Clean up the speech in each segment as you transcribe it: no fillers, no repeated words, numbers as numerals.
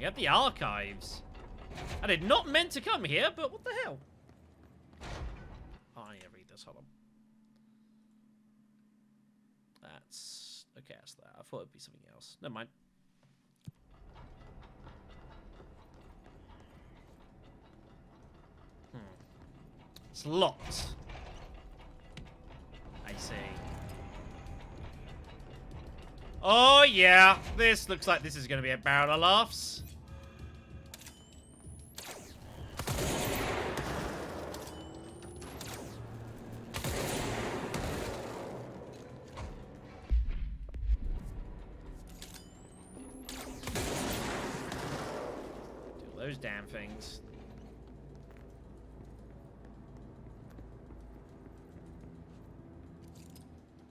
We have the archives. I did not meant to come here, but what the hell? Oh, I need to read this. Hold on. That's... Okay, that's that. I thought it'd be something else. Never mind. It's locked. I see. Oh, yeah. This looks like this is going to be a barrel of laughs. Do those damn things.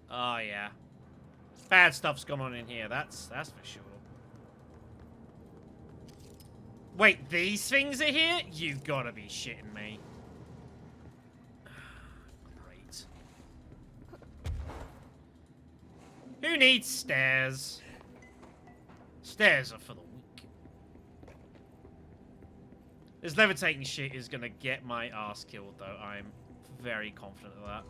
Oh, yeah. Bad stuff's gone on in here, that's for sure. Wait, these things are here? You've got to be shitting me. Great. Who needs stairs? Stairs are for the weak. This levitating shit is going to get my ass killed, though. I'm very confident of that.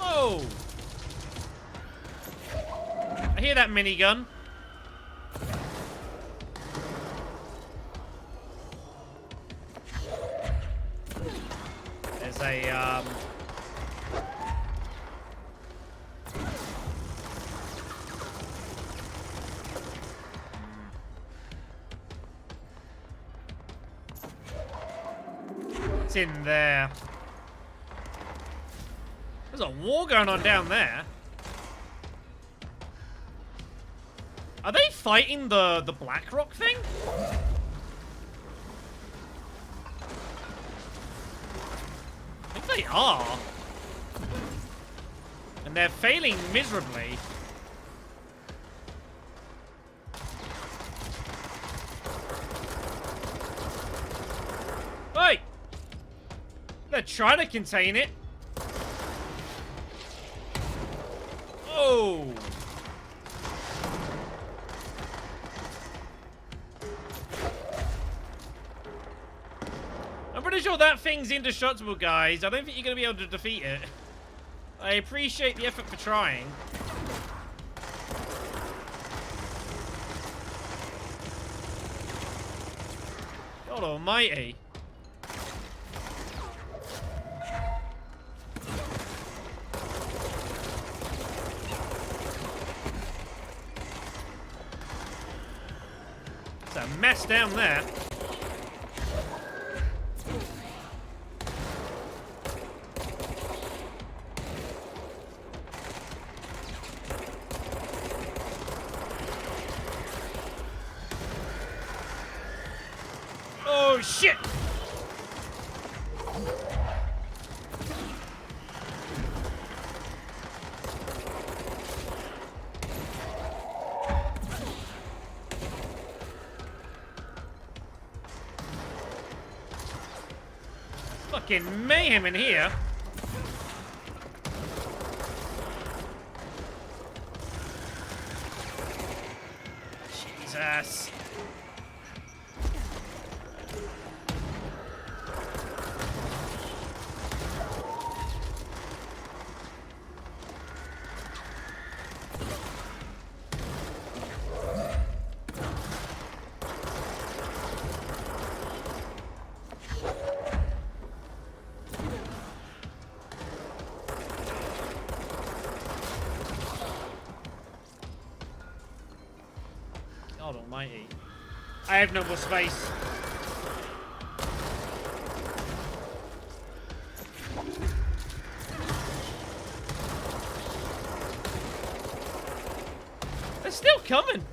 Oh! I hear that minigun. There's a, It's in there. There's a war going on down there. Are they fighting the BlackRock thing? I think they are. And they're failing miserably. Hey! They're trying to contain it. Oh! I'm pretty sure that thing's indestructible, guys. I don't think you're going to be able to defeat it. I appreciate the effort for trying. God almighty. It's a mess down there. Oh, shit! Fucking mayhem in here. Jesus. God almighty. I have no more space. They're still coming.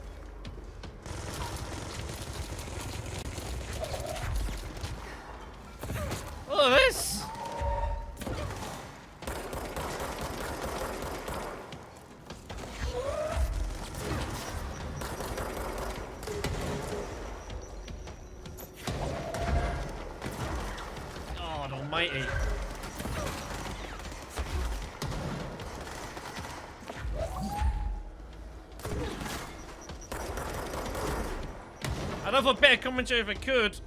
Look at this. God almighty. I'd have a better commentary if I could.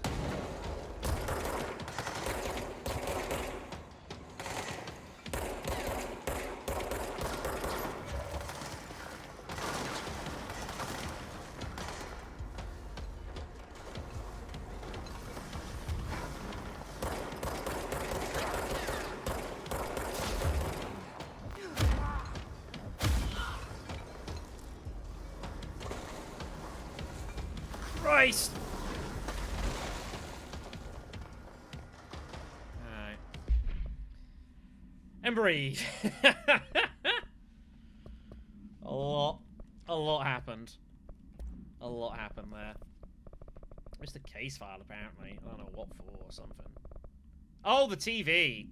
Christ! Alright. And breathe. A lot happened. A lot happened there. It's the case file, apparently. I don't know what for or something. Oh, the TV!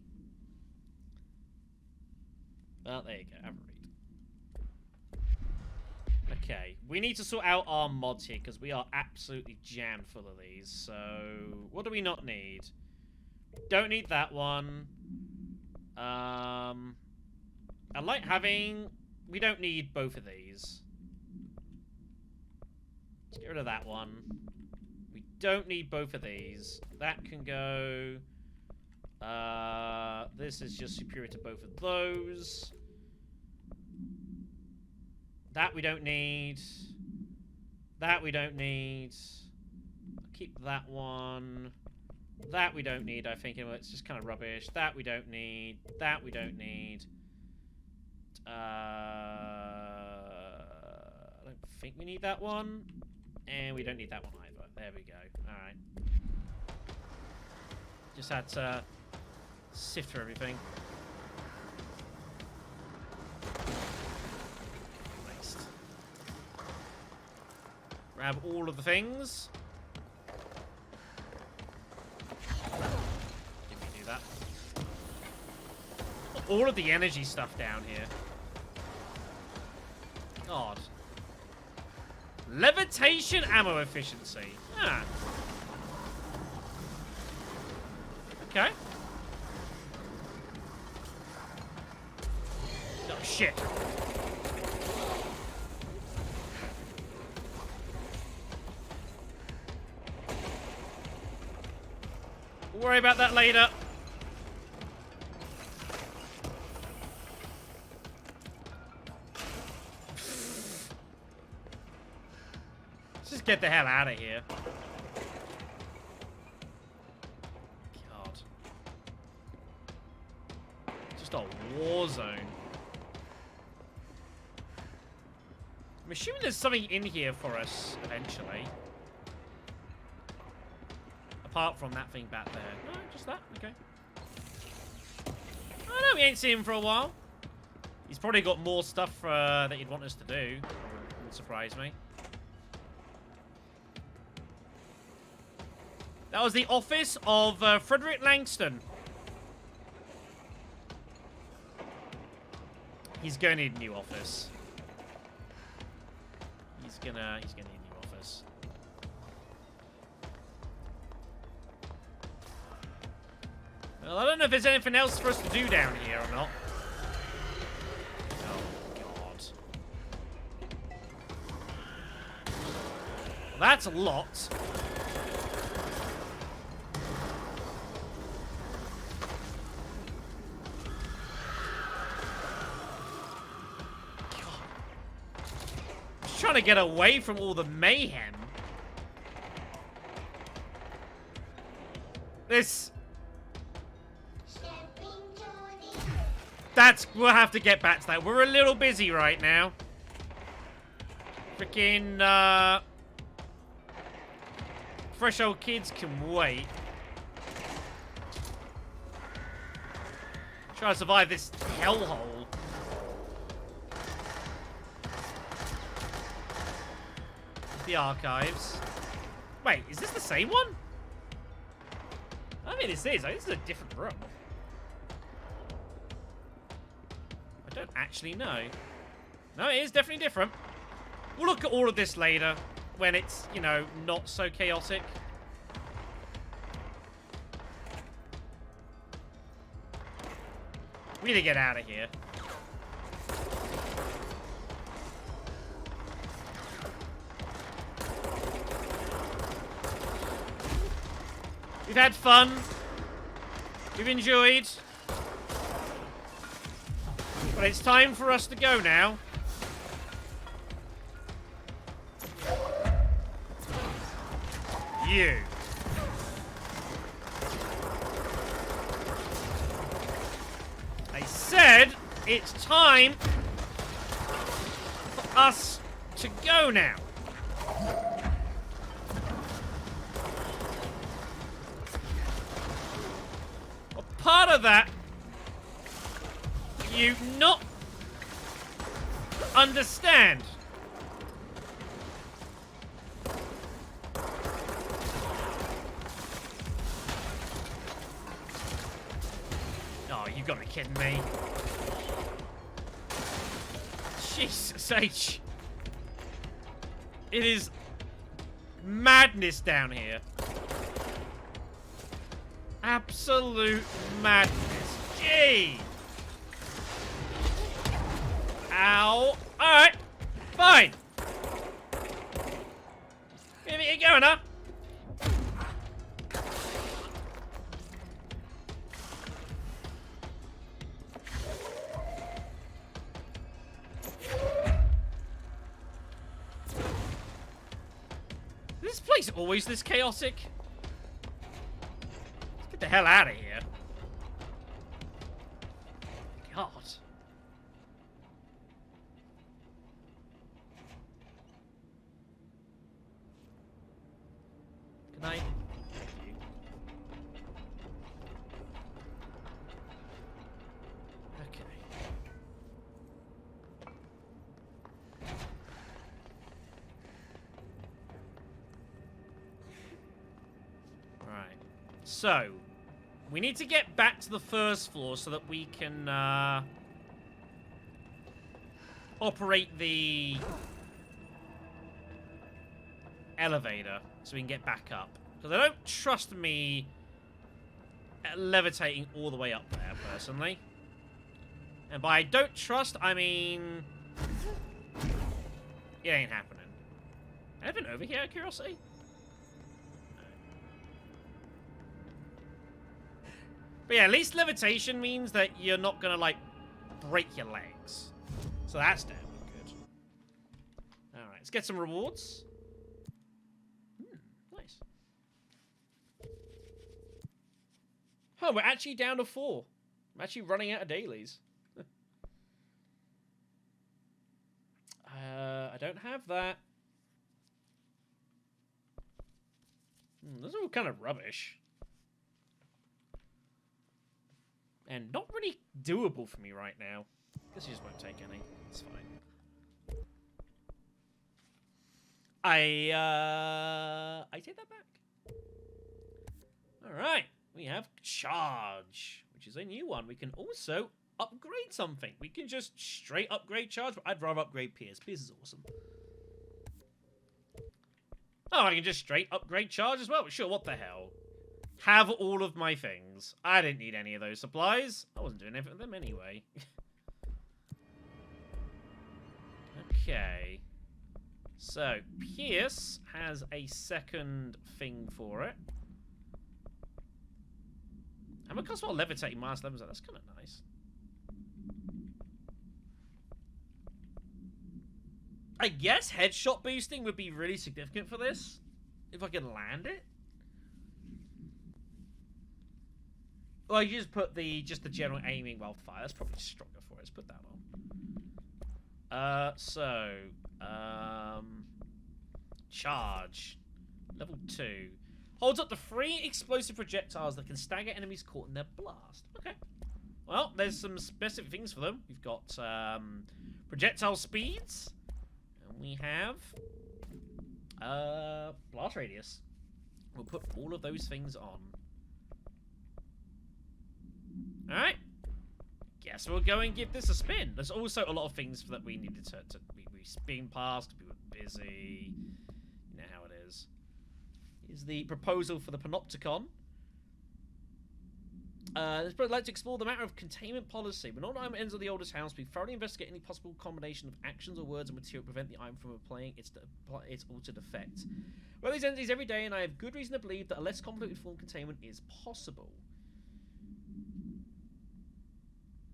Well, there you go. Have a read. Okay, we need to sort out our mods here because we are absolutely jammed full of these. So, what do we not need? Don't need that one. I like having... We don't need both of these. Let's get rid of that one. We don't need both of these. That can go... this is just superior to both of those. That we don't need. That we don't need. I'll keep that one. That we don't need, I think. It's just kind of rubbish. That we don't need. That we don't need. I don't think we need that one. And we don't need that one either. There we go. Alright. Just had to sift through everything. Grab all of the things. Give me do that. All of the energy stuff down here. Odd. Levitation ammo efficiency. Ah. Okay. Oh, shit. We'll worry about that later. Let's just get the hell out of here. God. Just a war zone. I'm assuming there's something in here for us eventually. Apart from that thing back there. No, just that. Okay. I know we ain't seen him for a while. He's probably got more stuff that he'd want us to do. Wouldn't surprise me. That was the office of Frederick Langston. He's gonna need a new office. He's gonna need a new office. Well, I don't know if there's anything else for us to do down here or not. Oh, God. Well, that's a lot. God. I'm just trying to get away from all the mayhem. This... We'll have to get back to that. We're a little busy right now. Freaking, fresh old kids can wait. Try to survive this hellhole. The archives. Wait, is this the same one? I mean, this is. This is a different room. I don't actually know. No, it is definitely different. We'll look at all of this later when it's, you know, not so chaotic. We need to get out of here. We've had fun. We've enjoyed. But it's time for us to go now. You. I said it's time for us to go now. Well, part of that, you not understand. Oh, you gotta be kidding me. Jesus H. It is madness down here. Absolute madness. Gee. Ow. Alright. Fine. Give it a go, huh? This place always this chaotic? Let's get the hell out of here. God. Good night. Thank you. Okay. Right. So, we need to get back to the first floor so that we can operate the elevator so we can get back up. Because I don't trust me at levitating all the way up there, personally. And by don't trust, I mean it ain't happening. Anything over here, out of curiosity? But yeah, at least levitation means that you're not gonna, like, break your legs. So that's damn good. Alright, let's get some rewards. Nice. Oh, we're actually down to 4. I'm actually running out of dailies. I don't have that. Those are all kind of rubbish. And not really doable for me right now. Guess you just won't take any. It's fine. I take that back. Alright. We have charge, which is a new one. We can also upgrade something. We can just straight upgrade charge, but I'd rather upgrade Pierce. Pierce is awesome. Oh, I can just straight upgrade charge as well. Sure, what the hell? Have all of my things. I didn't need any of those supplies. I wasn't doing anything with them anyway. Okay. So, Pierce has a second thing for it. And because we're levitating minus 11, that's kind of nice. I guess headshot boosting would be really significant for this. If I can land it. Well, you just put the general aiming while fire. That's probably stronger for it. Let's put that on. Charge. Level 2. Holds up to 3 explosive projectiles that can stagger enemies caught in their blast. Okay. Well, there's some specific things for them. We've got projectile speeds. And we have blast radius. We'll put all of those things on. Alright. Guess we'll go and give this a spin. There's also a lot of things that we needed to we spin past because we were busy. You know how it is. Here's the proposal for the Panopticon. I'd like to explore the matter of containment policy. When all item ends of the oldest house, we thoroughly investigate any possible combination of actions or words or material to prevent the item from applying its altered effect. Well, these entities every day, and I have good reason to believe that a less complicated form of containment is possible.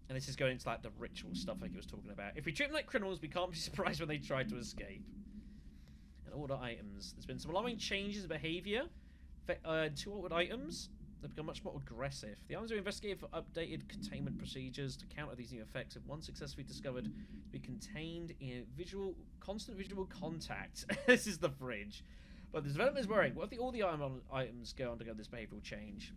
And this is going into like the ritual stuff like he was talking about. If we treat them like criminals, we can't be surprised when they try to escape. And order items. There's been some alarming changes in behaviour. 2 ordered items. They've become much more aggressive. The items are investigated for updated containment procedures to counter these new effects. If one successfully discovered to be contained in constant visual contact. This is the fridge. But the development is worrying. What if all the items go undergo this behavioural change?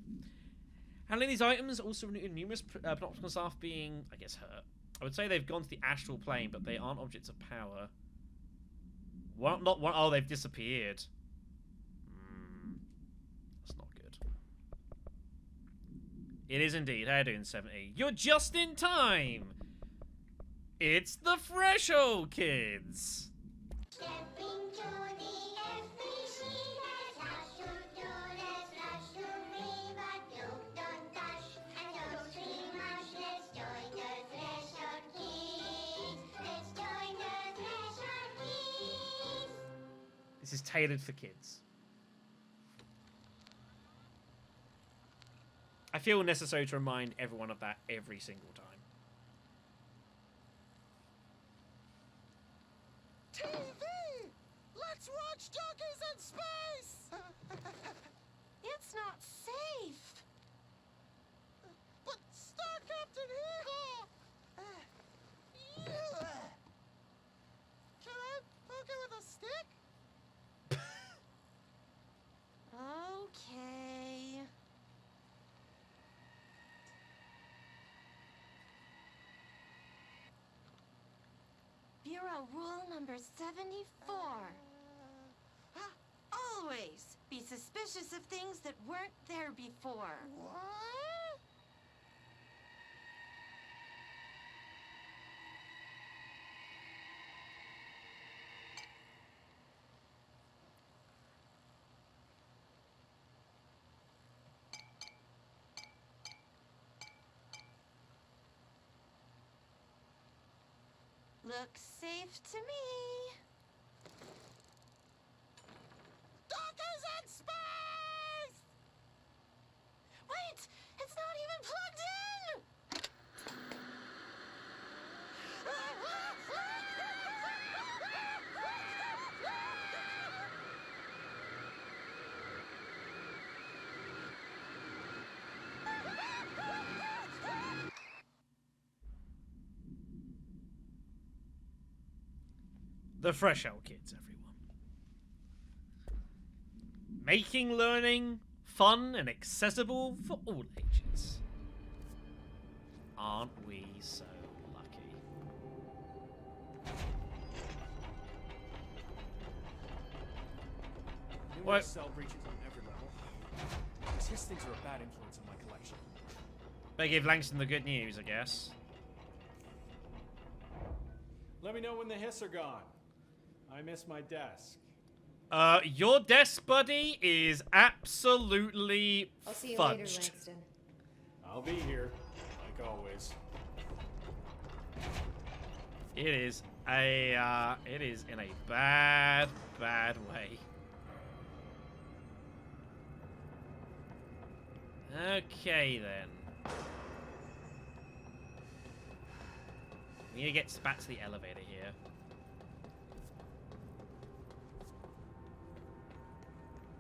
Handling these items also numerous Panopticon staff being, I guess, hurt. I would say they've gone to the astral plane, but they aren't objects of power. Oh, they've disappeared. That's not good. It is indeed. How you doing, 70? You're just in time! It's the Threshold Kids! Stepping to the FBC, there's lots to do, there's lots to read, but don't dash and don't scream much. Let's join the Threshold Kids. Let's join the Threshold Kids. This is tailored for kids. I feel necessary to remind everyone of that every single time. TV! Let's watch Donkeys in Space! It's not safe. But Star Captain Hee-Haw! Can I poke it with a stick? Okay. Bureau rule number 74. Always be suspicious of things that weren't there before. What? Looks safe to me. Donkeys in Space! Wait! It's not even plugged in! The Threshold Kids, everyone. Making learning fun and accessible for all ages. Aren't we so lucky? What? Cell breaches on every level. These Hiss things are a bad influence on my collection. Better give Langston the good news, I guess. Let me know when the Hiss are gone. I miss my desk. Your desk, buddy, is absolutely I'll see you fudged. later, Langston. I'll be here, like always. It is in a bad, bad way. Okay, then. We need to get back to the elevator here.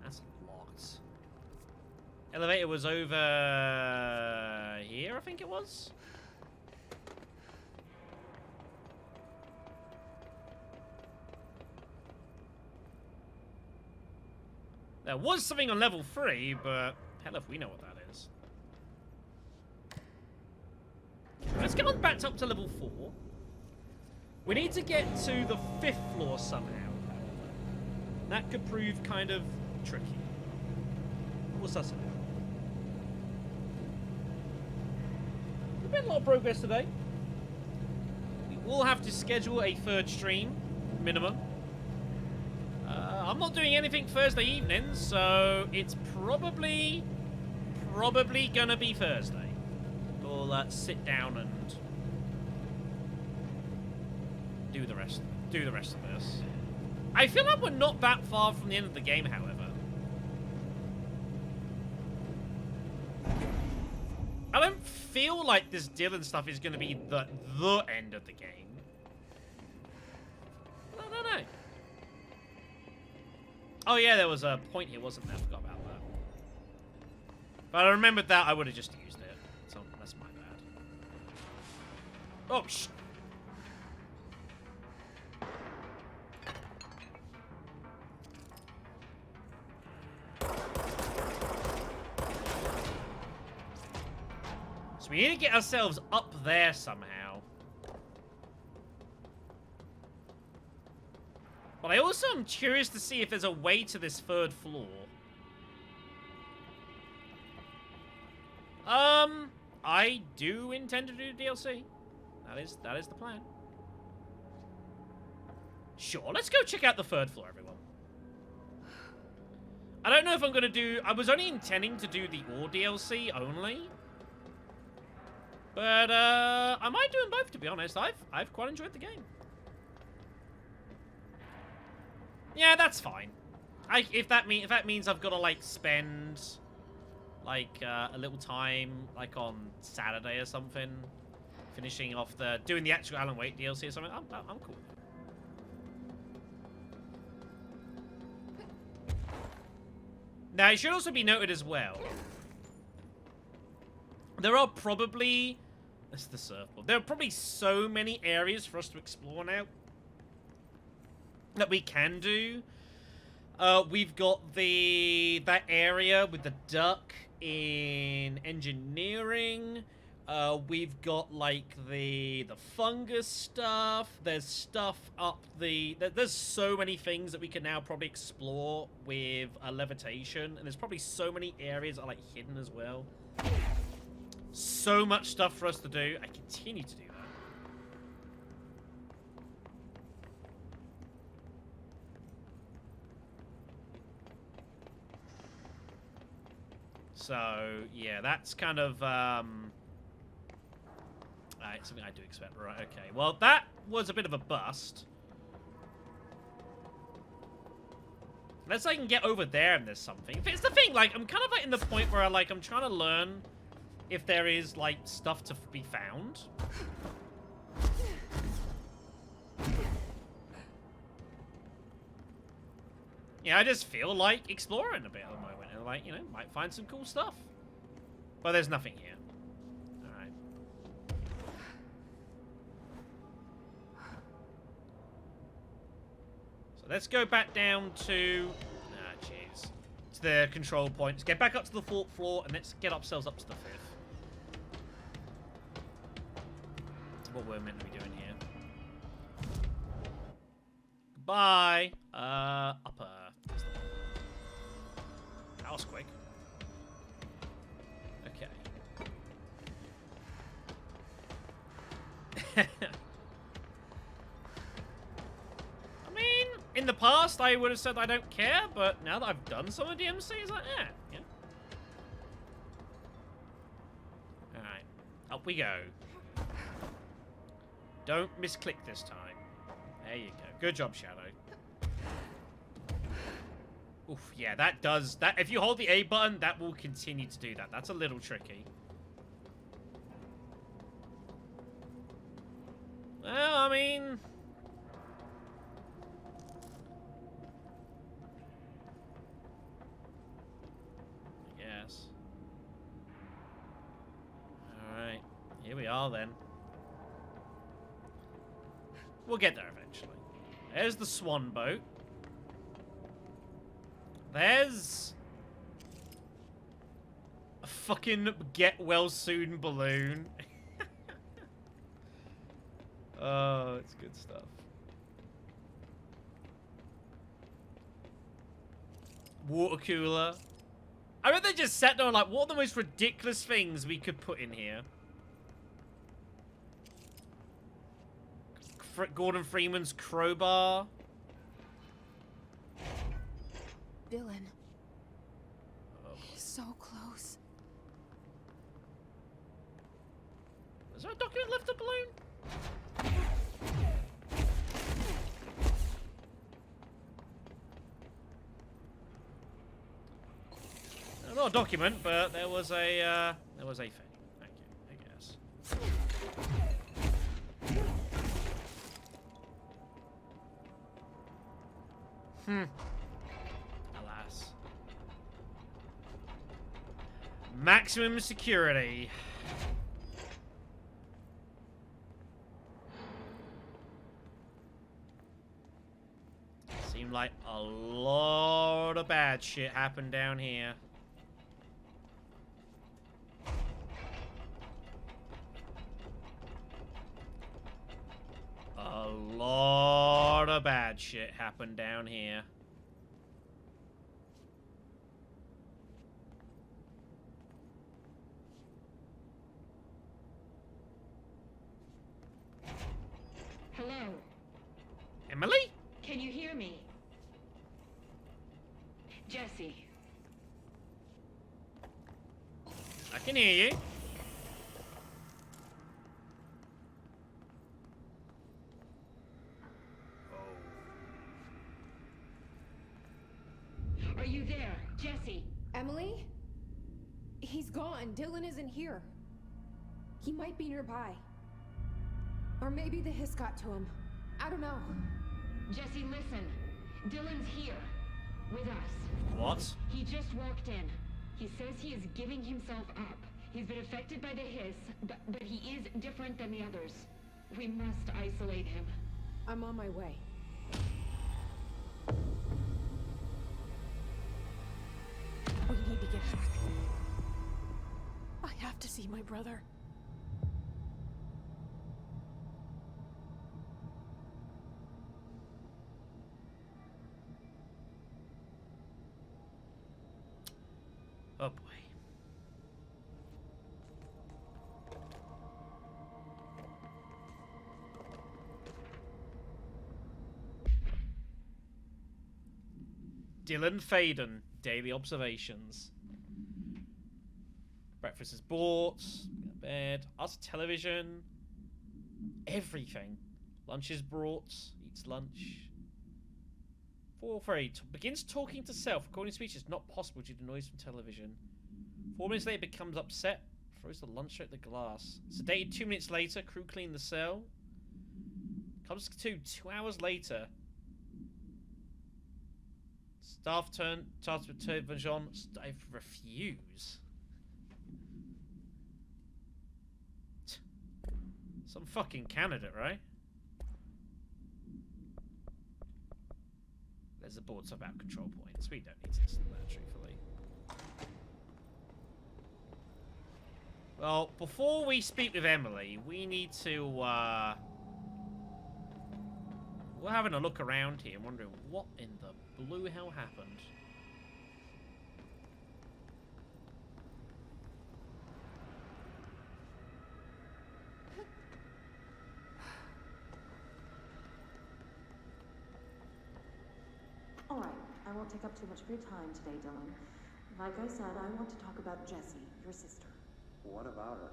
That's locked. Elevator was over here, I think it was. There was something on level 3, but hell if we know what that is. Let's get on back up to level 4. We need to get to the 5th floor somehow. That could prove kind of tricky. What's that about? We've made a lot of progress today. We will have to schedule a 3rd stream, minimum. I'm not doing anything Thursday evening, so it's probably gonna be Thursday. will sit down and do the rest of this. I feel like we're not that far from the end of the game, however. I don't feel like this Dylan stuff is going to be the end of the game. I don't know. Oh yeah, there was a point here, wasn't there? I forgot about that. If I remembered that, I would have just used it. So that's my bad. Oh, sh... So we need to get ourselves up there somehow. But I also am curious to see if there's a way to this third floor. I do intend to do DLC. That is the plan. Sure, let's go check out the third floor, everyone. I don't know if I'm gonna do... I was only intending to do the Ore DLC only. But, I might do them both, to be honest. I've quite enjoyed the game. Yeah, that's fine. If that means I've got to, like, spend, like, a little time, like, on Saturday or something, finishing off doing the actual Alan Wake DLC or something, I'm cool. Now, it should also be noted as well, there are probably... That's the surfboard. There are probably so many areas for us to explore now that we can do. We've got that area with the duck in engineering. We've got like the fungus stuff. There's stuff up there's so many things that we can now probably explore with levitation, and there's probably so many areas that are like hidden as well. So much stuff for us to do. I continue to do that. So, yeah, that's kind of, something I do expect. Right, okay. Well, that was a bit of a bust. Unless I can get over there and there's something. It's the thing, like, I'm kind of like in the point where I'm trying to learn if there is, like, stuff to be found. Yeah, I just feel like exploring a bit at the moment. And, like, you know, might find some cool stuff. But there's nothing here. Alright. So let's go back down to... Ah, jeez. To the control point. Let's get back up to the 4th floor and let's get ourselves up to the 5th. What we're meant to be doing here. Goodbye. Upper. That was quick. Okay. I mean, in the past I would have said I don't care, but now that I've done some of the DMC, it's like, yeah. Alright. Up we go. Don't misclick this time. There you go. Good job, Shadow. Oof, yeah, that does... that. If you hold the A button, that will continue to do that. That's a little tricky. Well, I mean... Yes. Alright. Here we are, then. We'll get there eventually. There's the swan boat. There's a fucking get well soon balloon. Oh, it's good stuff. Water cooler. I bet they just sat down like, what are the most ridiculous things we could put in here? Gordon Freeman's crowbar. Dylan. So close. there a document left on balloon? Not a document, but there was a thing. Thank you, I guess. Alas. Maximum security. Seemed like a lot of bad shit happened down here. A lot of bad shit happened down here. Hello, Emily? can you hear me? Jesse, I can hear you. are you there? Jesse, Emily? He's gone. Dylan isn't here. He might be nearby. Or maybe the hiss got to him. I don't know. Jesse, listen. Dylan's here. With us. What? He just walked in. He says he is giving himself up. He's been affected by the hiss, but he is different than the others. We must isolate him. I'm on my way. We need to get back. I have to see my brother. Oh boy. Dylan Faden, daily observations. Breakfast is bought, bed, us television, everything. Lunch is brought, eats lunch. 4:03, begins talking to self. Recording speech is not possible due to noise from television. 4 minutes later, becomes upset. Throws the lunch at the glass. Sedated 2 minutes later, crew clean the cell. Comes to 2 hours later. Staff tasked with television. Staff refuse. Some fucking candidate, right? There's the board stuff out control points. We don't need to listen to that, truthfully. Well, before we speak with Emily, we need to, we're having a look around here, wondering what in the blue hell happened. All right, I won't take up too much of your time today, Dylan. Like I said, I want to talk about Jessie, your sister. What about her?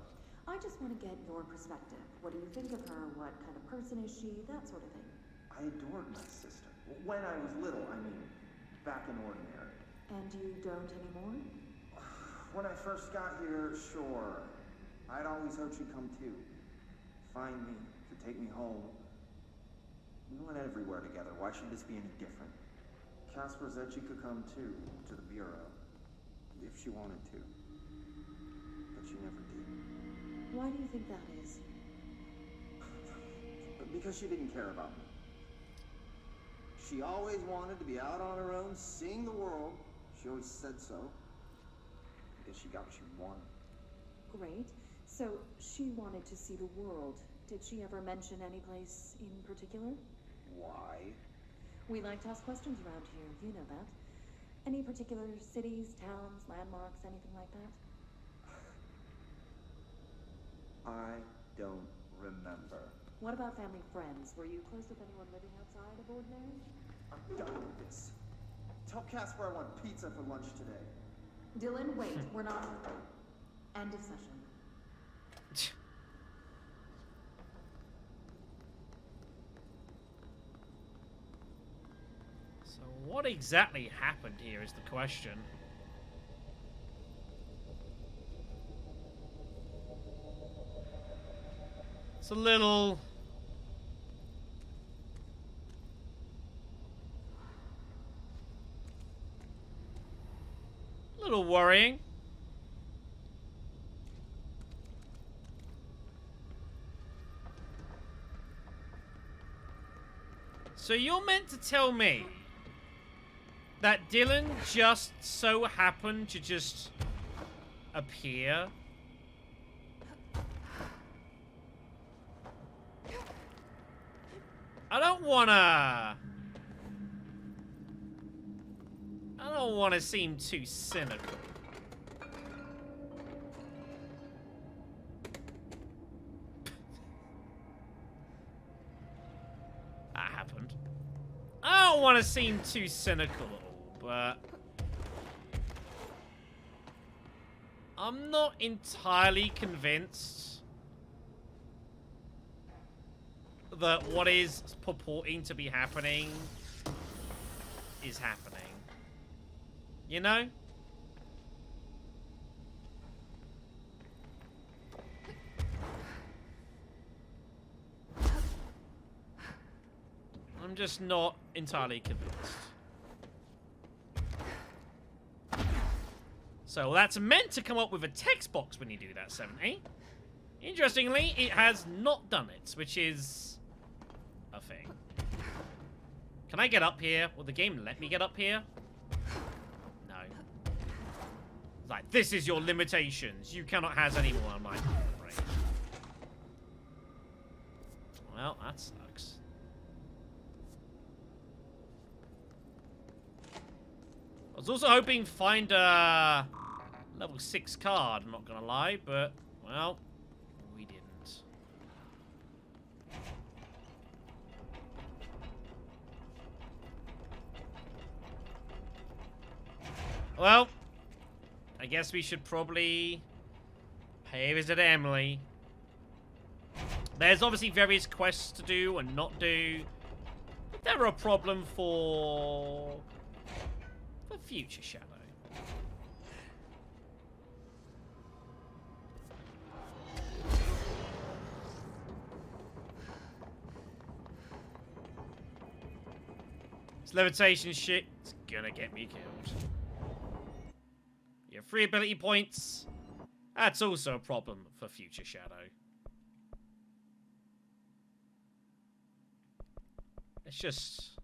I just want to get your perspective. What do you think of her? What kind of person is she? That sort of thing. I adored my sister. When I was little, I mean, back in ordinary. And you don't anymore? When I first got here, sure. I'd always hoped she'd come too. Find me, to take me home. We went everywhere together. Why should this be any different? Casper said she could come too, to the Bureau. If she wanted to. But she never did. Why do you think that is? Because she didn't care about me. She always wanted to be out on her own, seeing the world. She always said so. I guess she got what she wanted. Great. So she wanted to see the world. Did she ever mention any place in particular? Why? We like to ask questions around here, you know that. Any particular cities, towns, landmarks, anything like that? I don't remember. What about family friends? Were you close with anyone living outside of ordinary? I'm done with this. Tell Casper I want pizza for lunch today. Dylan, wait. We're not... End of session. So what exactly happened here is the question. It's a little worrying. So you're meant to tell me that Dylan just so happened to just appear? I don't wanna seem too cynical. That happened. I don't want to seem too cynical at all, but I'm not entirely convinced that what is purporting to be happening is happening. You know? I'm just not entirely convinced. So that's meant to come up with a text box when you do that, 70. Interestingly, it has not done it, which is a thing. Can I get up here? Will the game let me get up here? No. It's like, this is your limitations. You cannot have any more. I'm like, great. Well, that sucks. I was also hoping to find a level 6 card, I'm not gonna lie, but, well, we didn't. Well, I guess we should probably pay a visit to Emily. There's obviously various quests to do and not do. They're a problem for future Shadow. This levitation shit is gonna get me killed. You have 3 ability points. That's also a problem for future Shadow. Let's just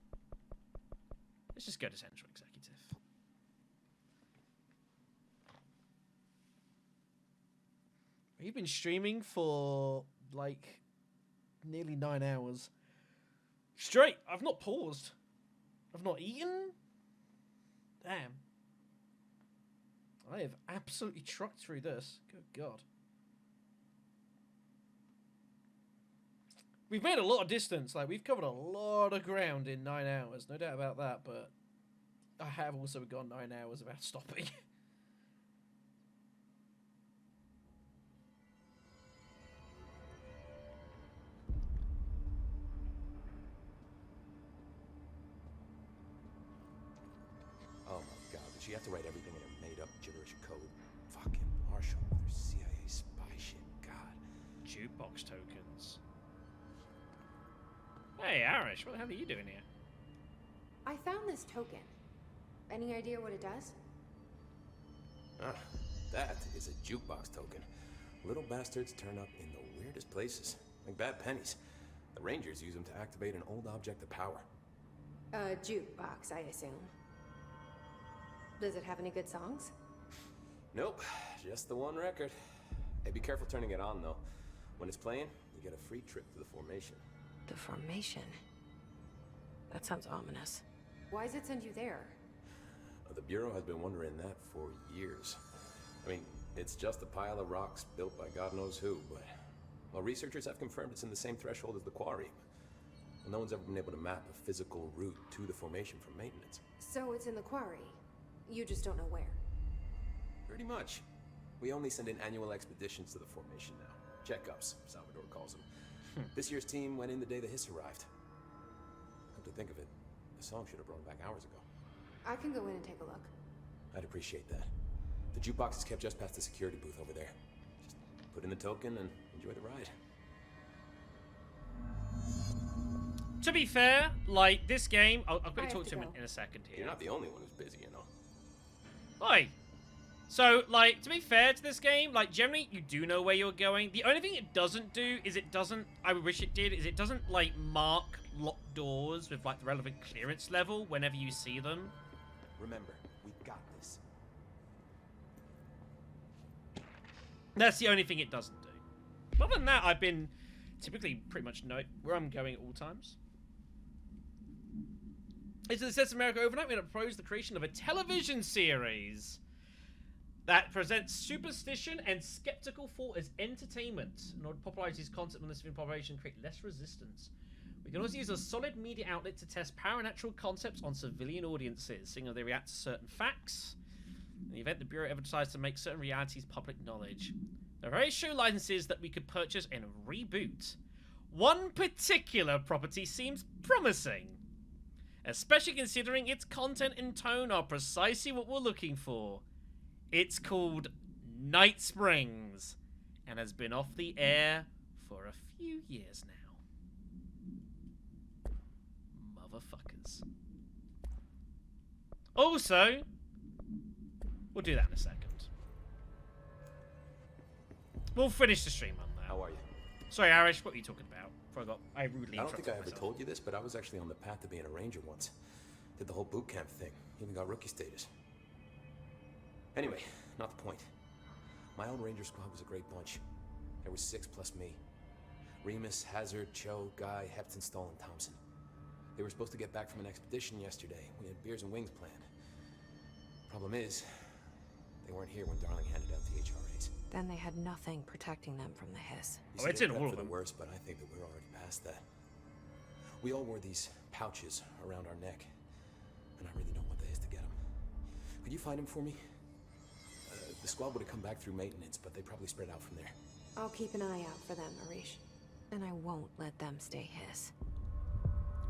go to Central Executive. We've been streaming for like nearly 9 hours straight. I've not paused. I've not eaten. Damn. I have absolutely trucked through this. Good God. We've made a lot of distance. Like, we've covered a lot of ground in 9 hours. No doubt about that, but I have also gone 9 hours without stopping. Oh my god, did she have to write everything in a made-up gibberish code? Fucking Marshall with her CIA spy shit, god. Jukebox tokens. Hey, Arish, what the hell are you doing here? I found this token. Any idea what it does? Ah, that is a jukebox token. Little bastards turn up in the weirdest places, like bad pennies. The Rangers use them to activate an old object of power. A jukebox, I assume. Does it have any good songs? Nope, just the one record. Hey, be careful turning it on, though. When it's playing, you get a free trip to the formation. The formation? That sounds ominous. Why does it send you there? The Bureau has been wondering that for years. I mean, it's just a pile of rocks built by God knows who, but... Well, researchers have confirmed it's in the same threshold as the quarry. Well, no one's ever been able to map a physical route to the formation for maintenance. So it's in the quarry. You just don't know where. Pretty much. We only send in annual expeditions to the formation now. Checkups, Salvador calls them. This year's team went in the day the Hiss arrived. Come to think of it, The song should have brought back hours ago. I can go in and take a look. I'd appreciate that. The jukebox is kept just past the security booth over there. Just put in the token and enjoy the ride. To be fair, like, this game... I'll quickly have talk to to him go. in a second here. You're not the only one who's busy, you know. Oi! So, like, to be fair to this game, like, generally, you do know where you're going. The only thing it doesn't do is it doesn't... I wish it did, is it doesn't, like, mark locked doors with, like, the relevant clearance level whenever you see them. Remember, we got this. That's the only thing it doesn't do. Other than that, I've been typically pretty much know where I'm going at all times. It's the Sets America Overnight. We're going to propose the creation of a television series that presents superstition and skeptical thought as entertainment in order to popularize this concept on this film population and create less resistance. We can also use a solid media outlet to test paranatural concepts on civilian audiences, seeing how they react to certain facts. In the event the Bureau ever decides to make certain realities public knowledge. There are various show licenses that we could purchase and reboot. One particular property seems promising, especially considering its content and tone are precisely what we're looking for. It's called Night Springs and has been off the air for a few years now. Motherfuckers. Also, we'll do that in a second. We'll finish the stream on that. How are you? Sorry, Arish, what were you talking about? I rudely I don't think interrupted I ever myself. told you this, but I was actually on the path to being a ranger once. Did the whole boot camp thing. Even got rookie status. Anyway, not the point. My own ranger squad was a great bunch. There was 6 plus me. Remus, Hazard, Cho, Guy, Hepton, Stoll, and Thompson. They were supposed to get back from an expedition yesterday. We had beers and wings planned. Problem is, they weren't here when Darling handed out the HRAs. Then they had nothing protecting them from the hiss. You Oh, see, it's they in prepped all of for the them. worst, but I think that we're already past that. We all wore these pouches around our neck, and I really don't want the hiss to get them. Could you find them for me? The squad would have come back through maintenance, but they probably spread out from there. I'll keep an eye out for them, Arish. And I won't let them stay hiss.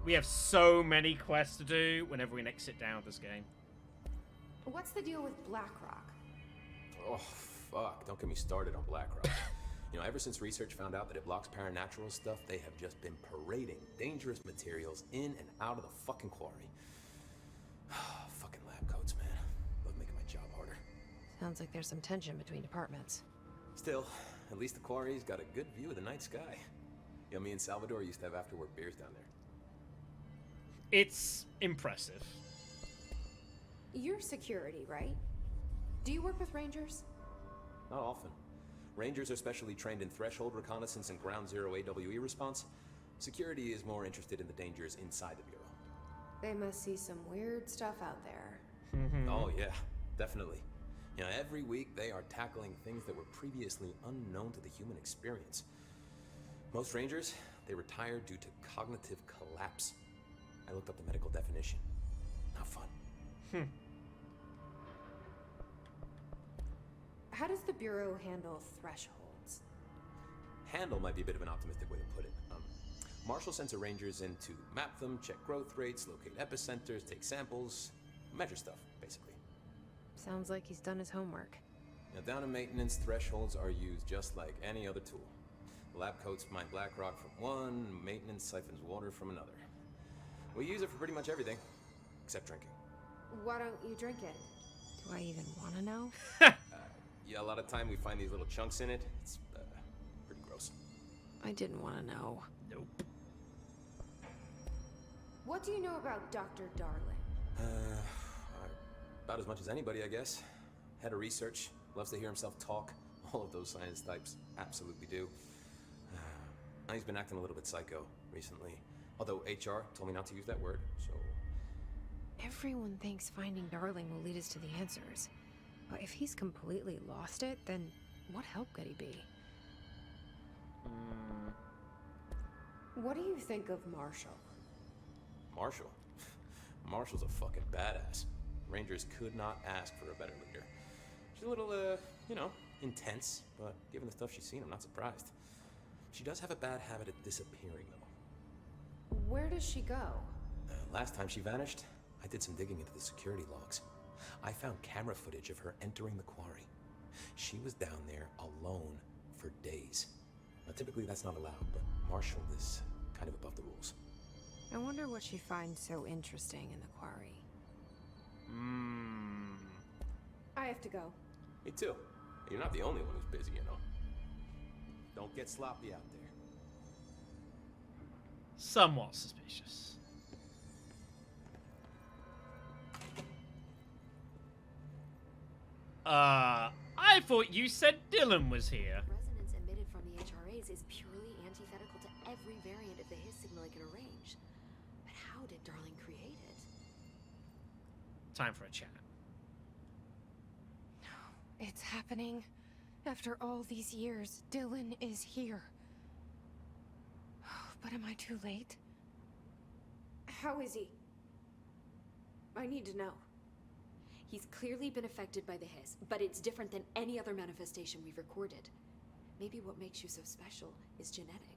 We have so many quests to do whenever we next sit down with this game. What's the deal with Blackrock? Oh, fuck. Don't get me started on BlackRock. You know, ever since research found out that it blocks paranatural stuff, they have just been parading dangerous materials in and out of the fucking quarry. Fucking lab coats, man. Love making my job harder. Sounds like there's some tension between departments. Still, at least the quarry's got a good view of the night sky. You know, me and Salvador used to have after-work beers down there. It's impressive. You're security, right? Do you work with Rangers? Not often. Rangers are specially trained in threshold reconnaissance and ground zero AWE response. Security is more interested in the dangers inside the Bureau. They must see some weird stuff out there. Oh yeah, definitely. You know, every week they are tackling things that were previously unknown to the human experience. Most Rangers, they retire due to cognitive collapse. I looked up the medical definition. Not fun. How does the Bureau handle thresholds? Handle might be a bit of an optimistic way to put it. Marshall sends her Rangers in to map them, check growth rates, locate epicenters, take samples, measure stuff, basically. Sounds like he's done his homework. Now, down in maintenance, thresholds are used just like any other tool. Lab coats mine black rock from one, maintenance siphons water from another. We use it for pretty much everything, except drinking. Why don't you drink it? Do I even want to know? Yeah, a lot of time we find these little chunks in it. It's pretty gross. I didn't want to know. Nope. What do you know about Dr. Darling? About as much as anybody, I guess. Head of research, loves to hear himself talk. All of those science types absolutely do. He's been acting a little bit psycho recently. Although HR told me not to use that word, so... Everyone thinks finding Darling will lead us to the answers. But if he's completely lost it, then what help could he be? What do you think of Marshall? Marshall? Marshall's a fucking badass. Rangers could not ask for a better leader. She's a little, you know, intense, but given the stuff she's seen, I'm not surprised. She does have a bad habit of disappearing, though. Where does she go? Last time she vanished, I did some digging into the security logs. I found camera footage of her entering the quarry. She was down there alone for days. Now, typically that's not allowed, but Marshall is kind of above the rules. I wonder what she finds so interesting in the quarry. I have to go. Me too. You're not the only one who's busy, you know. Don't get sloppy out there. Somewhat suspicious. I thought you said Dylan was here. Resonance emitted from the HRAs is purely antithetical to every variant of the Hiss signal it can arrange. But how did Darling create it? Time for a chat. It's happening. After all these years, Dylan is here. But am I too late? How is he? I need to know. He's clearly been affected by the Hiss, but it's different than any other manifestation we've recorded. Maybe what makes you so special is genetic.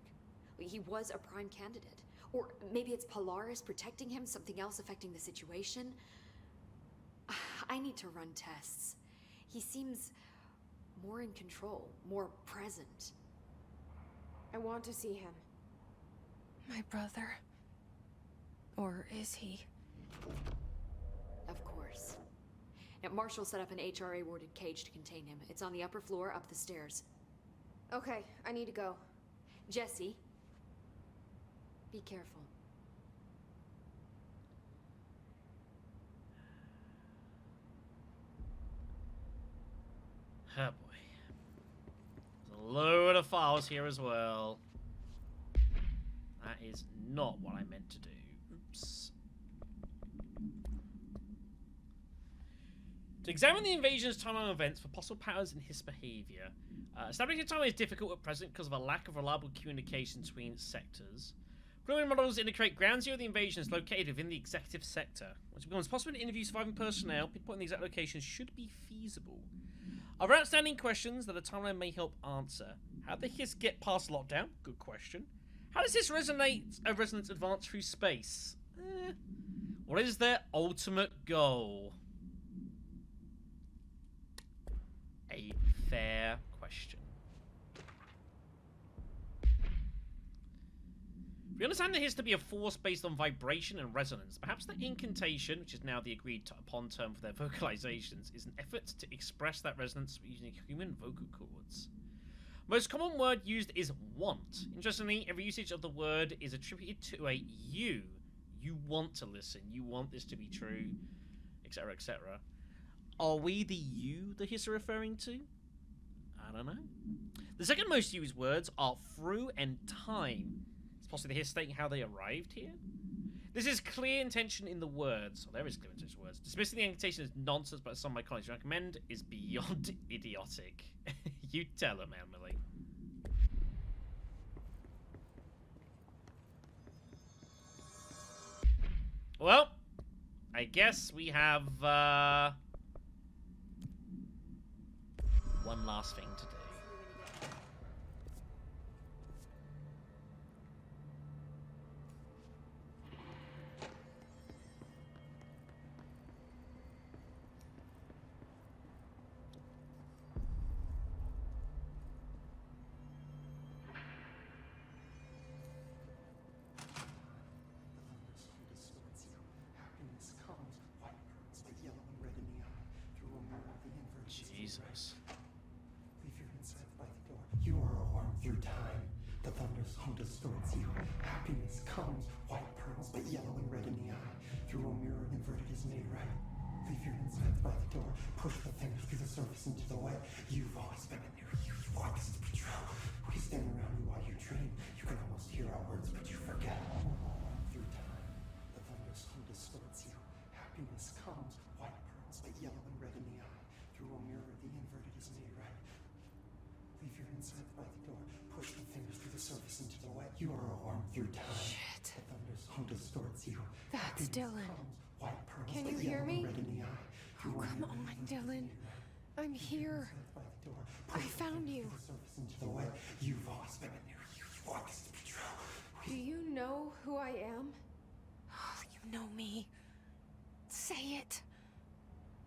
He was a prime candidate. Or maybe it's Polaris protecting him, something else affecting the situation. I need to run tests. He seems more in control, more present. I want to see him. My brother? Or is he? Of course. Now, Marshall set up an HRA-warded cage to contain him. It's on the upper floor, up the stairs. Okay, I need to go. Jesse, be careful. Oh boy. There's a load of files here as well. That is not what I meant to do. Oops. To examine the invasion's timeline events for possible patterns in his behavior. Establishing timeline is difficult at present because of a lack of reliable communication between sectors. Preliminary models indicate Ground Zero of the invasion is located within the executive sector. Once it becomes possible to interview surviving personnel, pinpointing the exact location should be feasible. Other outstanding questions that a timeline may help answer. How did the Hiss get past lockdown? Good question. How does this resonance advance through space? What is their ultimate goal? A fair question. We understand the Hiss to be a force based on vibration and resonance. Perhaps the incantation, which is now the agreed upon term for their vocalizations, is an effort to express that resonance using human vocal cords. Most common word used is want. Interestingly, every usage of the word is attributed to a you. You want to listen. You want this to be true, etc., etc. Are we the you the Hiss are referring to? I don't know. The second most used words are through and time. It's possibly the Hiss stating how they arrived here. This is clear intention in the words. Oh, there is clear intention in the words. Dismissing the incantation as nonsense, but some of my colleagues recommend, is beyond idiotic. You tell them, Emily. Well, I guess we have one last thing to do. Jesus. Leave your insides by the door. You are a worm through time. The thunder's home distorts you. Happiness comes, white pearls, but yellow and red in the eye. Through a mirror inverted is made right. Leave your insides by the door. Push the fingers through the surface into the way. You've always been in there. You want this to be true. We stand around you while you dream. You can almost hear our words, but you forget. Through time, the thunder's home distorts you. Happiness comes, white pearls, but yellow and red in the eye. Through a mirror, the inverted is made right. Leave your insides by the door. Push the fingers through the surface into the way. You are a worm through time. Shit. The thunder's home distorts you. That's Happiness Dylan. comes, white pearls, Can but you hear yellow me? and red in the eye. Oh, Through a come mirror, on, the inverted is Dylan. made right. I'm Leave your here. insides by the door. I Push the found fingers you. through the surface into the way. You've always been in there. You want this to be true. Do you know who I am? Oh, you You know me. Say it.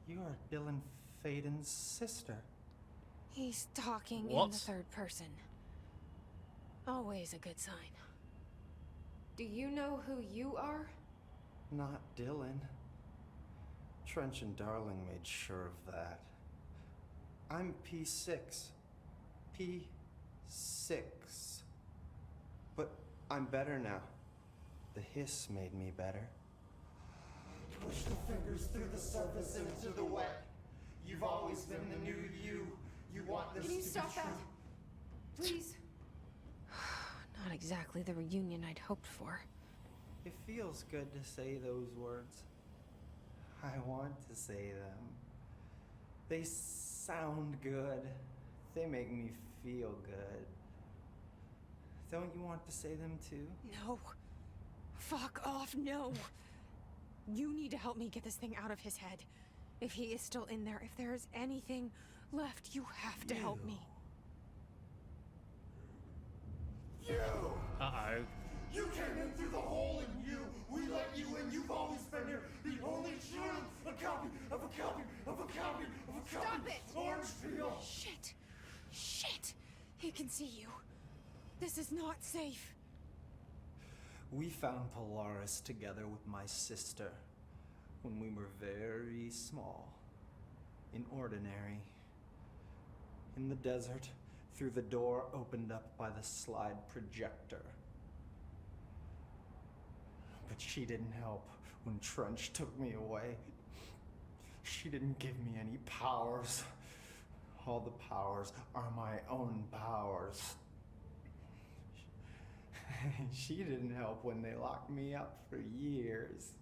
You are Dylan Faden's sister. He's talking in What? the third person. Always a good sign. Do you know who you are? Not Dylan. Trench and Darling made sure of that. I'm P6. P6. But I'm better now. The hiss made me better. Push the fingers through the surface into the wet. You've always been the new you. You want this Can you to stop be true. that? Please. Not exactly the reunion I'd hoped for. It feels good to say those words. I want to say them. They sound good. They make me feel good. Don't you want to say them too? No. Fuck off, no. You need to help me get this thing out of his head. If he is still in there, if there is anything left, you have to help me. You! Uh-oh. You came in through the hole in you! We let you in! You've always been here! The only truth! A copy of a copy of a copy of a copy! Stop it! Orange peel! Shit! Shit! He can see you. This is not safe. We found Polaris together with my sister when we were very small. In Ordinary. In the desert, through the door opened up by the slide projector. But she didn't help when Trench took me away. She didn't give me any powers. All the powers are my own powers. She didn't help when they locked me up for years.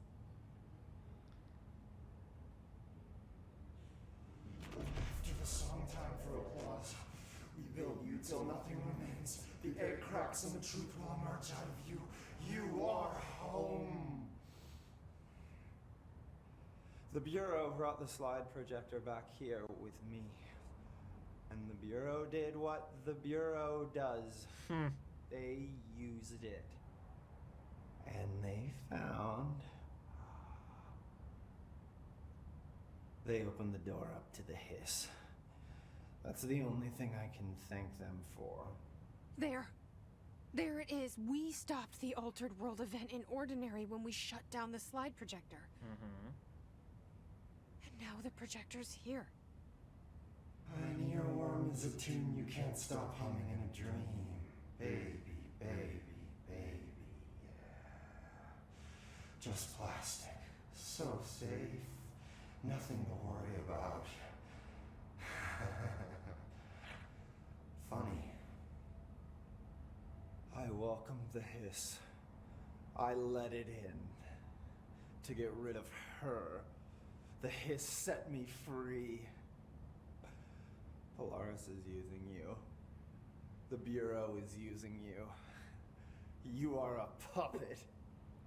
After the song time for applause, we build you till nothing remains. The egg cracks and the truth will emerge out of you. You are home. The Bureau brought the slide projector back here with me. And the Bureau did what the Bureau does. They used it. And they found... They opened the door up to the hiss. That's the only thing I can thank them for. There. There it is. We stopped the Altered World event in Ordinary when we shut down the slide projector. Mm-hmm. And now the projector's here. An earworm is a tune you can't stop humming in a dream. Baby, baby, baby, yeah. Just plastic. So safe. Nothing to worry about. Funny. I welcomed the hiss. I let it in. To get rid of her. The hiss set me free. Polaris is using you. The Bureau is using you. You are a puppet.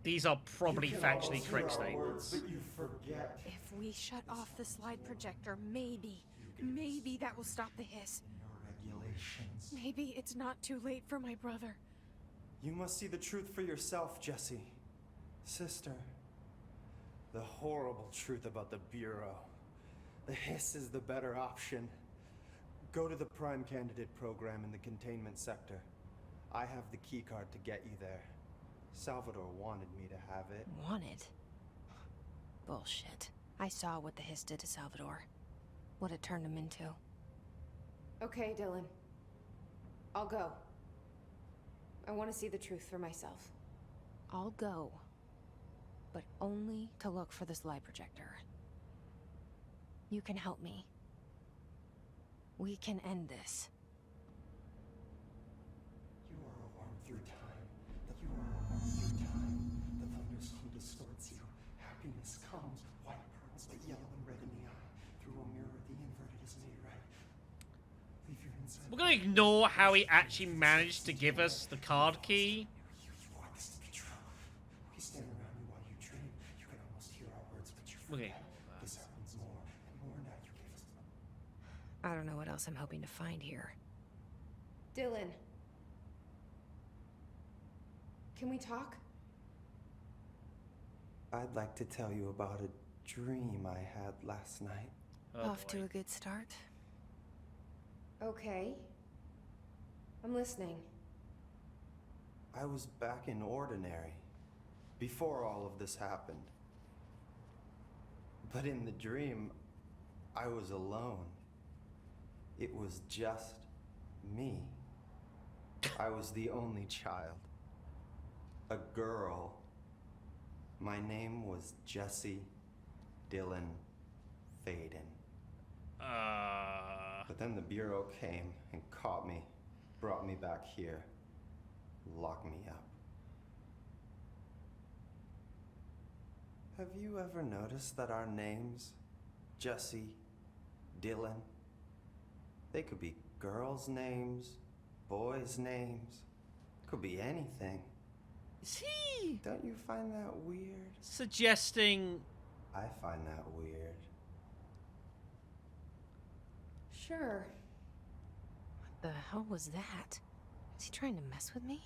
These are probably factually correct statements. statements. But you forget. If we shut off the slide projector, maybe that will stop the hiss. Your regulations. Maybe it's not too late for my brother. You must see the truth for yourself, Jessie. Sister. The horrible truth about the Bureau. The hiss is the better option. Go to the Prime Candidate program in the containment sector. I have the keycard to get you there. Salvador wanted me to have it. Wanted? Bullshit. I saw what the hiss did to Salvador. What it turned him into. Okay, Dylan. I'll go. I want to see the truth for myself. I'll go. But only to look for the slide projector. You can help me. We can end this. You are a worm through time. You are a worm through time. The thunderstorm distorts you. Happiness comes, white pearls, but yellow and red in the eye. Through a mirror, the inverted is made right. Leave your inside. We're gonna ignore how he actually managed to give us the card key. You want this to be true. We stand around you while you dream. You can almost hear our words, but you Okay. forget. This happens more and more now. You gave us. I don't know what else I'm hoping to find here. Dylan. Can we talk? I'd like to tell you about a dream I had last night. Oh, Off to a good start. Okay. I'm listening. I was back in Ordinary before all of this happened. But in the dream, I was alone. It was just me. I was the only child. A girl. My name was Jesse Dylan Faden. But then the Bureau came and caught me, brought me back here, locked me up. Have you ever noticed that our names, Jesse, Dylan, they could be girls' names, boys' names, could be anything. Is he? Don't you find that weird? Suggesting... I find that weird. Sure. What the hell was that? Is he trying to mess with me?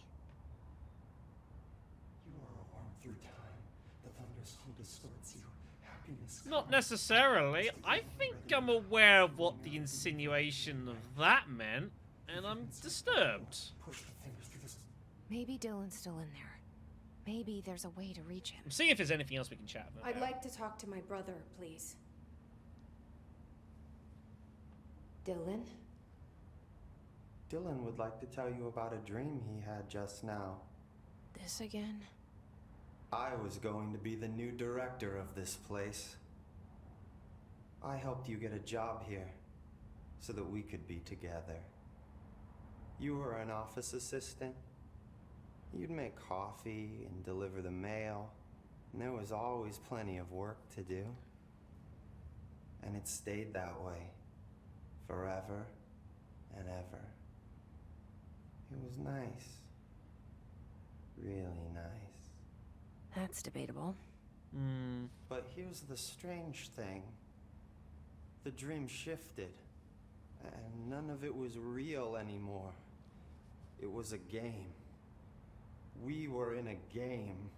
You are a worm through time. The Thunder's home distorts you. Happiness Not comes. necessarily. I think I'm aware of what the insinuation of that meant, and I'm disturbed. Push the fingers through this. Maybe Dylan's still in there. Maybe there's a way to reach him. I'm seeing if there's anything else we can chat about. I'd like to talk to my brother, please. Dylan? Dylan would like to tell you about a dream he had just now. This again? I was going to be the new director of this place. I helped you get a job here so that we could be together. You were an office assistant. You'd make coffee and deliver the mail, and there was always plenty of work to do. And it stayed that way, forever and ever. It was nice. Really nice. That's debatable. But here's the strange thing. The dream shifted, and none of it was real anymore. It was a game. We were in a game,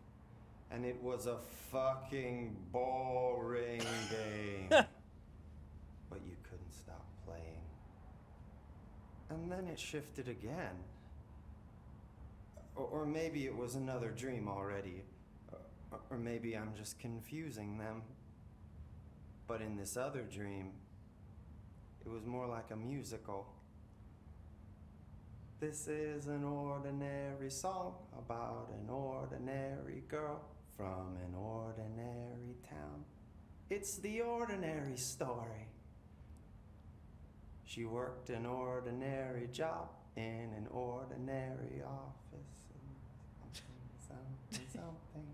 and it was a fucking boring game. But you couldn't stop playing. And then it shifted again. Or maybe it was another dream already. Or maybe I'm just confusing them. But in this other dream, it was more like a musical. This is an ordinary song about an ordinary girl from an ordinary town. It's the ordinary story. She worked an ordinary job in an ordinary office. Something.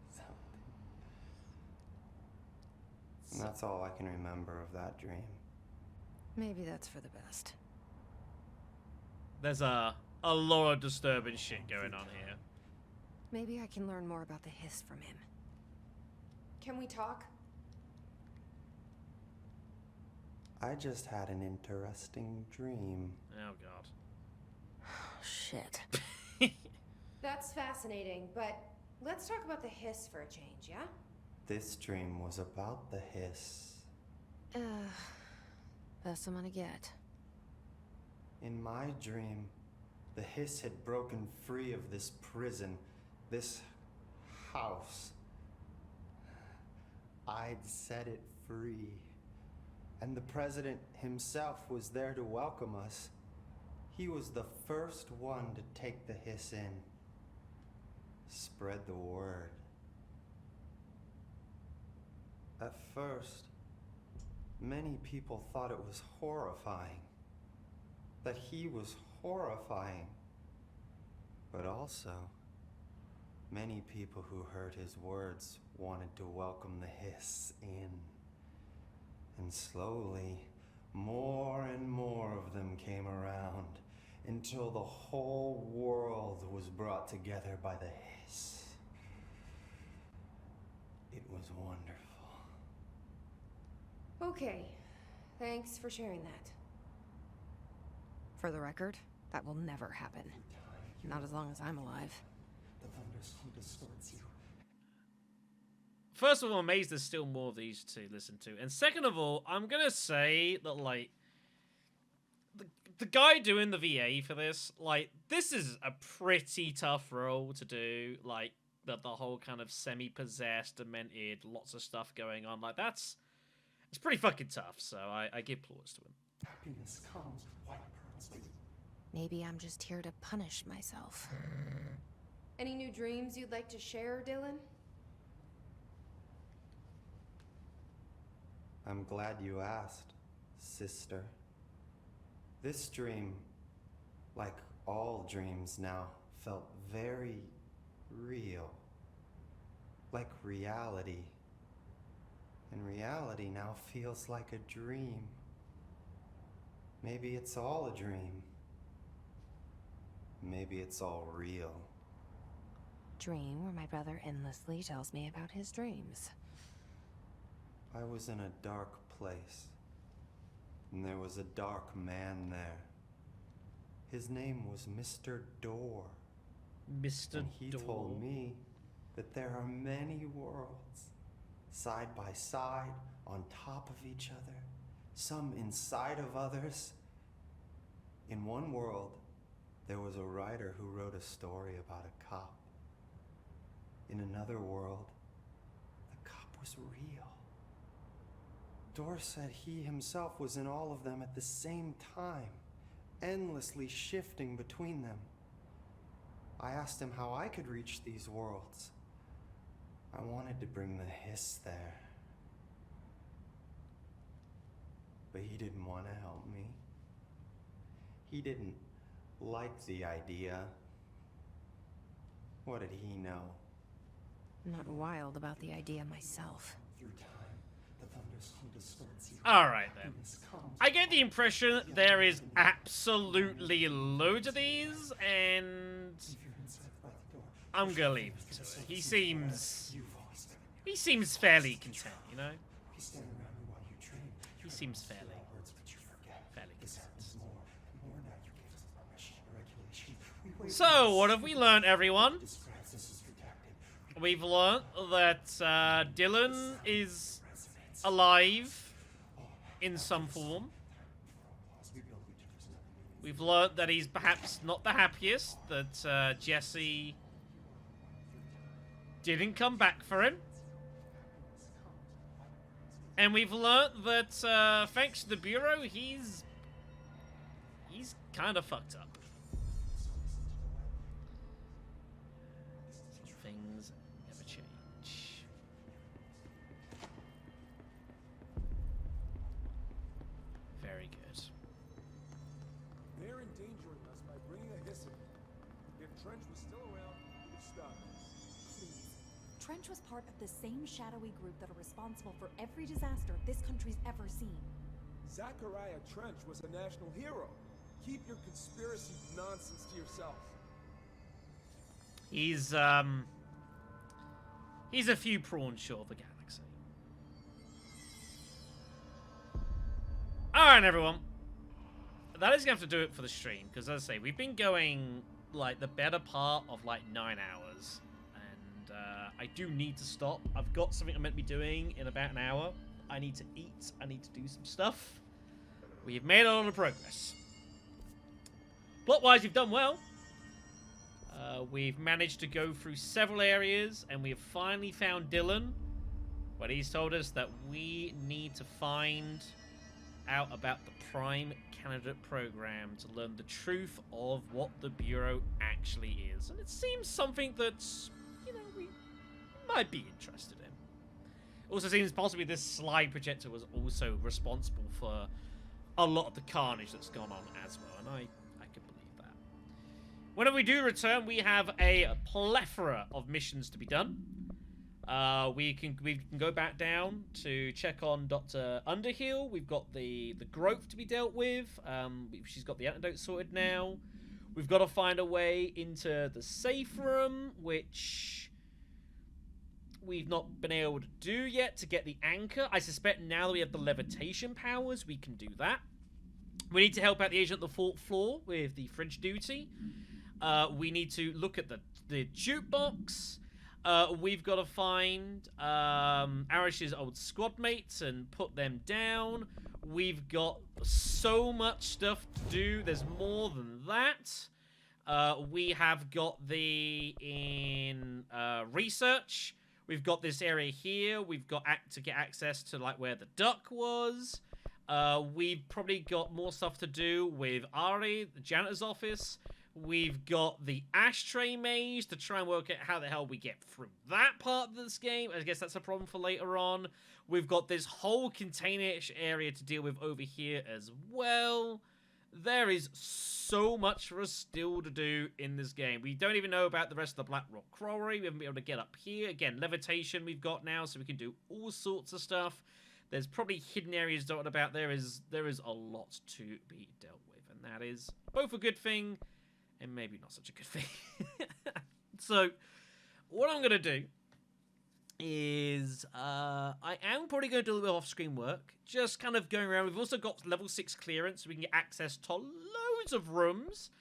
And that's all I can remember of that dream. Maybe that's for the best. There's a lot of disturbing shit going on here. Maybe I can learn more about the hiss from him. Can we talk? I just had an interesting dream. Oh god. Shit. That's fascinating, but let's talk about the hiss for a change, yeah? This dream was about the hiss. Best I'm gonna get. In my dream, the hiss had broken free of this prison, this house. I'd set it free. And the president himself was there to welcome us. He was the first one to take the hiss in. Spread the word. At first, many people thought it was horrifying. That he was horrifying. But also, many people who heard his words wanted to welcome the hiss in. And slowly, more and more of them came around until the whole world was brought together by the hiss. It was wonderful. Okay. Thanks for sharing that. For the record, that will never happen. Not as long as I'm alive. The Thunder's home distorts you. first of all, I'm amazed there's still more of these to listen to. And second of all, I'm going to say that, like, the guy doing the VA for this, like, this is a pretty tough role to do. Like, the whole kind of semi-possessed, demented, lots of stuff going on. Like, it's pretty fucking tough, so I give plaudits to him. Happiness comes, white pearls, but Maybe I'm just here to punish myself. Any new dreams you'd like to share, Dylan? I'm glad you asked, sister. This dream, like all dreams now, felt very real. Like reality. And reality now feels like a dream. Maybe it's all a dream. Maybe it's all real. Dream where my brother endlessly tells me about his dreams. I was in a dark place, and there was a dark man there. His name was Mr. Door. Mr. And he Door. told me that there are many worlds, side by side, on top of each other, some inside of others. In one world, there was a writer who wrote a story about a cop. In another world, the cop was real. Door said he himself was in all of them at the same time, endlessly shifting between them. I asked him how I could reach these worlds. I wanted to bring the hiss there. But he didn't want to help me. He didn't like the idea. What did he know? I'm not wild about the idea myself. Through time, the thunders hum distorts you. Alright then. Happiness comes. I get the impression there is absolutely loads of these, and If you're inside by the door, I'm gonna leave it to it. He seems you've always been. he seems fairly content, you know? He's standing around you while you dream. He seems fairly Words, but you forget. fairly This content. happens more and more now. You gave us permission and regulation. We wait So, what have we learned, everyone? describes this as redacted. We've learnt that Dylan is alive in some form. We build each other's nothing. We've learnt that he's perhaps not the happiest, that Jesse didn't come back for him. And we've learnt that thanks to the Bureau, he's kind of fucked up. Things never change. Very good. They're endangering us by bringing a hiss in. If Trench was still around, we would stop this. Please. Trench was part of the same shadowy group that are responsible for every disaster this country's ever seen. Zachariah Trench was a national hero. Keep your conspiracy nonsense to yourself. He's a few prawns short of the galaxy. Alright, everyone. That is going to have to do it for the stream, because as I say, we've been going, like, the better part of, like, 9 hours. And, I do need to stop. I've got something I'm meant to be doing in about an hour. I need to eat. I need to do some stuff. We've made a lot of progress. Plot-wise, we've done well. We've managed to go through several areas, and we have finally found Dylan. But he's told us that we need to find out about the Prime Candidate Program to learn the truth of what the Bureau actually is. And it seems something that, you know, we might be interested in. Also seems possibly this slide projector was also responsible for a lot of the carnage that's gone on as well, and I can believe that. Whenever we do return, we have a plethora of missions to be done. We can go back down to check on Dr. Underhill. We've got the growth to be dealt with. She's got the antidote sorted now. We've got to find a way into the safe room, which we've not been able to do yet to get the anchor. I suspect now that we have the levitation powers, we can do that. We need to help out the agent at the 4th floor with the fridge duty. We need to look at the jukebox. we've got to find Arish's old squad mates and put them down. We've got so much stuff to do. There's more than that. We have got in research. We've got this area here. We've got to get access to like where the duck was. We've probably got more stuff to do with Ari, the janitor's office. We've got the ashtray maze to try and work out how the hell we get through that part of this game. I guess that's a problem for later on. We've got this whole container-ish area to deal with over here as well. There is so much for us still to do in this game. We don't even know about the rest of the Black Rock Quarry. We haven't been able to get up here. Again, levitation we've got now, so we can do all sorts of stuff. There's probably hidden areas dotted about. There is a lot to be dealt with, and that is both a good thing and maybe not such a good thing. So, what I'm going to do is I am probably going to do a little bit of off-screen work, just kind of going around. We've also got level 6 clearance, so we can get access to loads of rooms.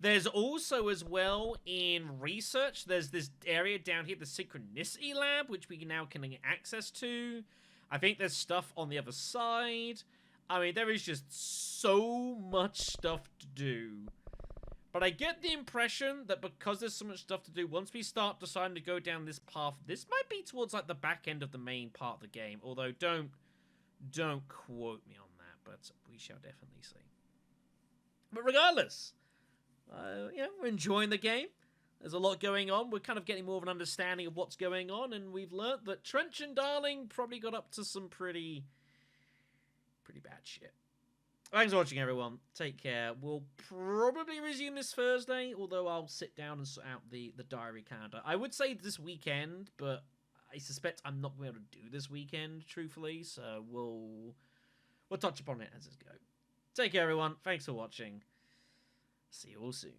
There's also, as well, in research, there's this area down here, the Synchronicity Lab, which we now can get access to. I think there's stuff on the other side. I mean, there is just so much stuff to do. But I get the impression that because there's so much stuff to do, once we start deciding to go down this path, this might be towards like the back end of the main part of the game. Although don't quote me on that, but we shall definitely see. But regardless, we're enjoying the game. There's a lot going on. We're kind of getting more of an understanding of what's going on, and we've learnt that Trench and Darling probably got up to some pretty bad shit. Thanks for watching, everyone. Take care. We'll probably resume this Thursday, although I'll sit down and sort out the diary calendar. I would say this weekend, but I suspect I'm not going to be able to do this weekend, truthfully, so we'll touch upon it as it goes. Take care, everyone. Thanks for watching. See you all soon.